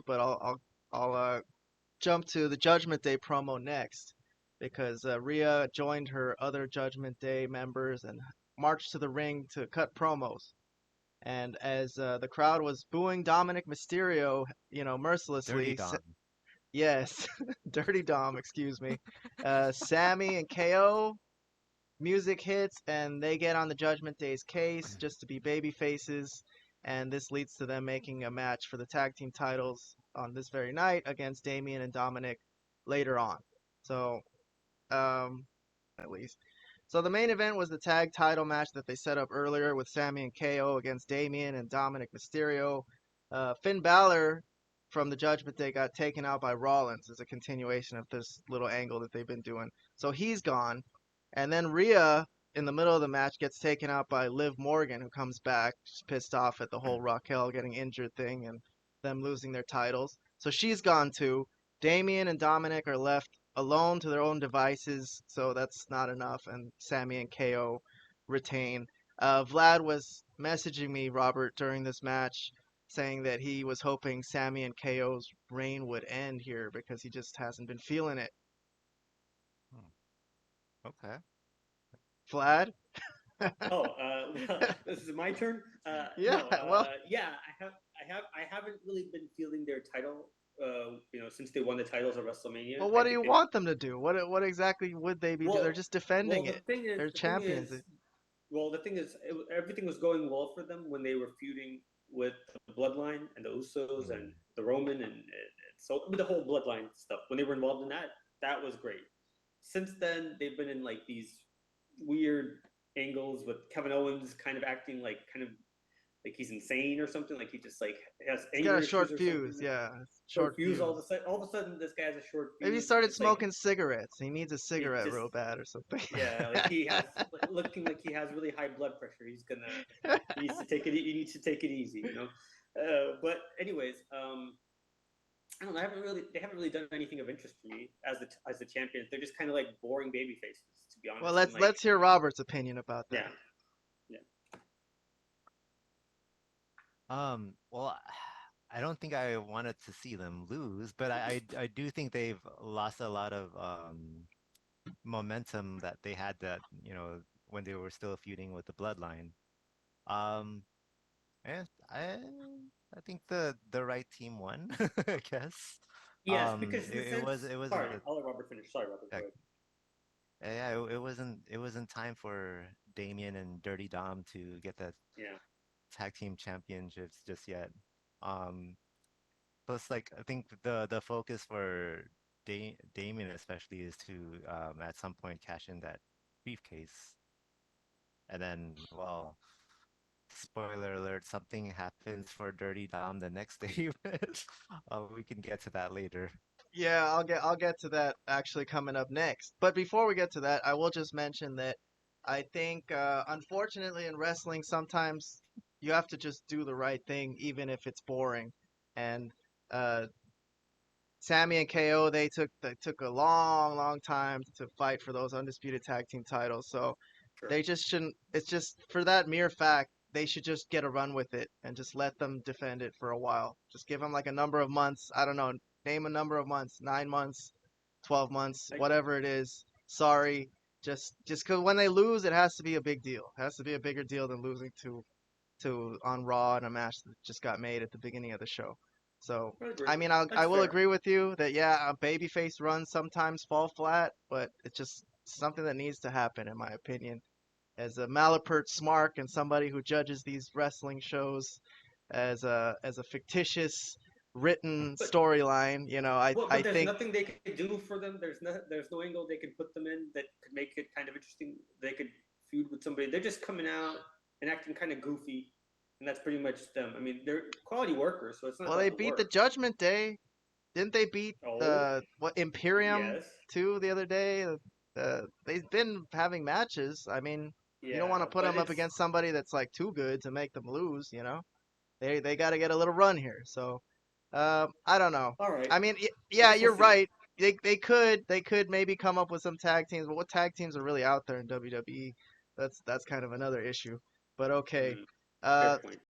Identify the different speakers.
Speaker 1: but I'll jump to the Judgment Day promo next because Rhea joined her other Judgment Day members and marched to the ring to cut promos. And as the crowd was booing Dominik Mysterio,
Speaker 2: Dirty
Speaker 1: mercilessly,
Speaker 2: Dom.
Speaker 1: yes, Dirty Dom, excuse me, Sami and KO, music hits, and they get on the Judgment Day's case just to be baby faces, and this leads to them making a match for the tag team titles on this very night against Damian and Dominik later on. So, at least. So the main event was the tag title match that they set up earlier with Sami and KO against Damian and Dominik Mysterio. Finn Balor from the Judgment Day got taken out by Rollins as a continuation of this little angle that they've been doing. So he's gone. And then Rhea, in the middle of the match, gets taken out by Liv Morgan, who comes back. She's pissed off at the whole Raquel getting injured thing and them losing their titles. So she's gone too. Damian and Dominik are left alone to their own devices, so that's not enough. And Sami and KO retain. Vlad was messaging me, Robert, during this match, saying that he was hoping Sami and KO's reign would end here because he just hasn't been feeling it.
Speaker 2: Hmm. Okay.
Speaker 1: Vlad?
Speaker 3: Oh, well, this is my turn.
Speaker 1: Yeah,
Speaker 3: No,
Speaker 1: well,
Speaker 3: yeah, I haven't really been feeling their title. Since they won the titles at WrestleMania,
Speaker 1: well,
Speaker 3: I
Speaker 1: what do you
Speaker 3: think they.
Speaker 1: want them to do? What exactly would they be doing? They're
Speaker 3: Well,
Speaker 1: just defending
Speaker 3: the
Speaker 1: it.
Speaker 3: thing is,
Speaker 1: They're champions.
Speaker 3: everything was going well for them when they were feuding with the Bloodline and the Usos and
Speaker 2: Mm.
Speaker 3: the Roman and so I mean, the whole Bloodline stuff. When they were involved in that, that was great. Since then, they've been in like these weird angles with Kevin Owens kind of acting like like he's insane or something. Like he just like has
Speaker 1: He's got
Speaker 3: anger
Speaker 1: a short
Speaker 3: issues or
Speaker 1: fuse,
Speaker 3: something.
Speaker 1: yeah,
Speaker 3: Short
Speaker 1: short
Speaker 3: fuse.
Speaker 1: fuse.
Speaker 3: All of a sudden, this guy has a short
Speaker 1: Maybe he
Speaker 3: fuse, and
Speaker 1: started
Speaker 3: it's like
Speaker 1: smoking cigarettes. He needs a
Speaker 3: it
Speaker 1: cigarette
Speaker 3: just
Speaker 1: real bad or something.
Speaker 3: yeah, like he has looking like he has really high blood pressure. He needs to take it. He needs to take it easy, you know. But anyways, I don't know. They haven't really done anything of interest for me as the champions. They're just kind of like boring baby faces, to be
Speaker 1: Well,
Speaker 3: honest. And
Speaker 1: let's hear Robert's opinion about that.
Speaker 3: yeah, yeah.
Speaker 2: Well, I don't think I wanted to see them lose, but I do think they've lost a lot of momentum that they had when they were still feuding with the Bloodline. Um, and I think the right team won, I guess.
Speaker 3: Yes, because in the
Speaker 2: It
Speaker 3: sense,
Speaker 2: wasn't
Speaker 3: sorry,
Speaker 2: the
Speaker 3: I'll let Robert finish. Sorry, Robert, go
Speaker 2: yeah,
Speaker 3: ahead.
Speaker 2: it wasn't time for Damian and Dirty Dom to get the
Speaker 3: Yeah,
Speaker 2: tag team championships just yet. Um, Plus, like I think the focus for Damien especially is to at some point cash in that briefcase, and then well, spoiler alert, something happens for Dirty Dom the next day. But we can get to that later.
Speaker 1: Yeah, I'll get to that actually coming up next. But before we get to that, I will just mention that I think unfortunately in wrestling sometimes you have to just do the right thing even if it's boring. And uh Sammy and KO they took a long time to fight for those undisputed tag team titles. So
Speaker 3: sure.
Speaker 1: they just shouldn't it's just for that mere fact they should just get a run with it and just let them defend it for a while. Just give them like a number of months. I don't know, name a number of months, 9 months, 12 months,
Speaker 3: I,
Speaker 1: whatever it is. Sorry, just because when they lose, it has to be a big deal. It has to be a bigger deal than losing to on Raw in a match that just got made at the beginning of the show. So
Speaker 3: I agree.
Speaker 1: I mean, I
Speaker 3: That's
Speaker 1: will
Speaker 3: fair.
Speaker 1: agree with you that yeah, a babyface runs sometimes fall flat, but it's just something that needs to happen in my opinion. As a Malapert Smark and somebody who judges these wrestling shows as a fictitious written
Speaker 3: But
Speaker 1: storyline, I
Speaker 3: but there's
Speaker 1: think
Speaker 3: nothing they could do for them. There's no angle they could put them in that could make it kind of interesting. They could feud with somebody. They're just coming out and acting kind of goofy, and that's pretty much them. I mean, they're quality workers, so it's not
Speaker 1: well they
Speaker 3: about the
Speaker 1: beat the
Speaker 3: work.
Speaker 1: Judgment Day. Didn't they beat
Speaker 3: Oh,
Speaker 1: the what Imperium
Speaker 3: yes,
Speaker 1: too the other day? They've been having matches. I mean, you don't want
Speaker 3: yeah,
Speaker 1: to put
Speaker 3: but
Speaker 1: them up
Speaker 3: it's
Speaker 1: against somebody that's like too good to make them lose. They got to get a little run here. So, I don't know.
Speaker 3: all right.
Speaker 1: I mean,
Speaker 3: I
Speaker 1: yeah,
Speaker 3: guess we'll
Speaker 1: you're
Speaker 3: see.
Speaker 1: right. They could maybe come up with some tag teams, but what tag teams are really out there in WWE? That's kind of another issue. But okay.
Speaker 3: Mm, fair
Speaker 1: Uh,
Speaker 3: point.